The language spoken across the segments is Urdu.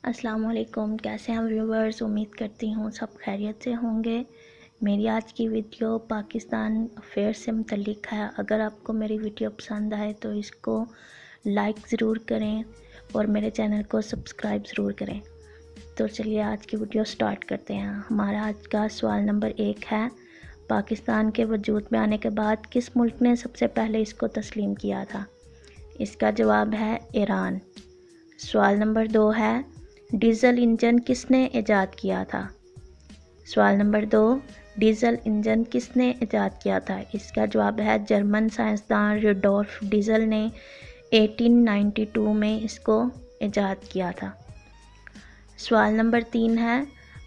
السلام علیکم، کیسے ہیں ویورز؟ امید کرتی ہوں سب خیریت سے ہوں گے۔ میری آج کی ویڈیو پاکستان افیئر سے متعلق ہے۔ اگر آپ کو میری ویڈیو پسند آئے تو اس کو لائک ضرور کریں اور میرے چینل کو سبسکرائب ضرور کریں۔ تو چلیے آج کی ویڈیو سٹارٹ کرتے ہیں۔ ہمارا آج کا سوال نمبر 1 ہے، پاکستان کے وجود میں آنے کے بعد کس ملک نے سب سے پہلے اس کو تسلیم کیا تھا؟ اس کا جواب ہے ایران۔ سوال نمبر 2 ہے، ڈیزل انجن کس نے ایجاد کیا تھا؟ سوال نمبر 2، ڈیزل انجن کس نے ایجاد کیا تھا؟ اس کا جواب ہے جرمن سائنسدان روڈولف ڈیزل نے 1892 میں اس کو ایجاد کیا تھا۔ سوال نمبر 3 ہے،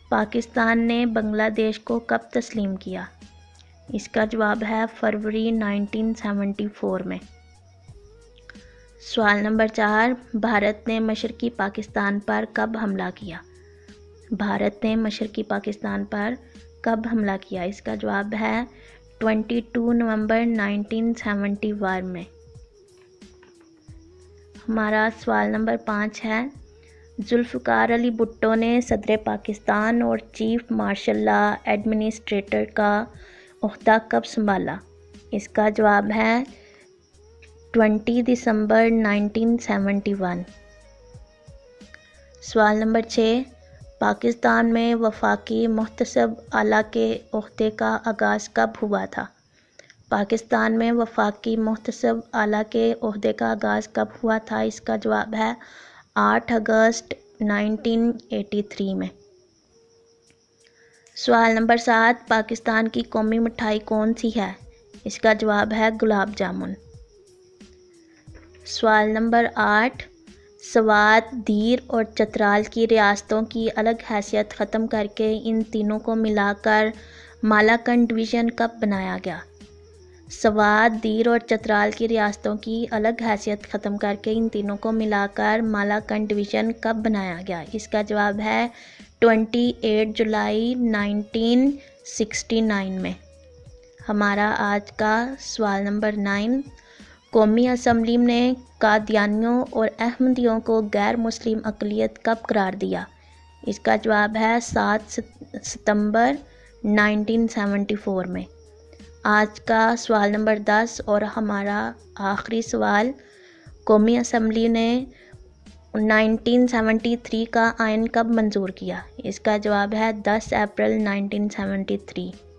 پاکستان نے بنگلہ دیش کو کب تسلیم کیا؟ اس کا جواب ہے فروری 1974 میں۔ سوال نمبر 4، بھارت نے مشرقی پاکستان پر کب حملہ کیا؟ بھارت نے مشرقی پاکستان پر کب حملہ کیا؟ اس کا جواب ہے 22 نومبر 1971 میں۔ ہمارا سوال نمبر 5 ہے، ذوالفقار علی بھٹو نے صدر پاکستان اور چیف مارشل لا ایڈمنسٹریٹر کا عہدہ کب سنبھالا؟ اس کا جواب ہے 20 دسمبر 1971۔ سوال نمبر 6، پاکستان میں وفاقی محتسب اعلیٰ کے عہدے کا آغاز کب ہوا تھا؟ پاکستان میں وفاقی محتسب اعلیٰ کے عہدے کا آغاز کب ہوا تھا؟ اس کا جواب ہے 8 اگست 1983 میں۔ سوال نمبر 7، پاکستان کی قومی مٹھائی کون سی ہے؟ اس کا جواب ہے گلاب جامن۔ سوال نمبر 8، سوات، دیر اور چترال کی ریاستوں کی الگ حیثیت ختم کر کے ان تینوں کو ملا کر مالاکنڈ ڈویژن کب بنایا گیا؟ سوات، دیر اور چترال کی ریاستوں کی الگ حیثیت ختم کر کے ان تینوں کو ملا کر مالاکنڈ ڈویژن کب بنایا گیا؟ اس کا جواب ہے 28 جولائی 1969 میں۔ ہمارا آج کا سوال نمبر 9، قومی اسمبلی نے قادیانیوں اور احمدیوں کو غیر مسلم اقلیت کب قرار دیا؟ اس کا جواب ہے 7 ستمبر 1974 میں۔ آج کا سوال نمبر 10 اور ہمارا آخری سوال، قومی اسمبلی نے 1973 کا آئین کب منظور کیا؟ اس کا جواب ہے 10 اپریل 1973۔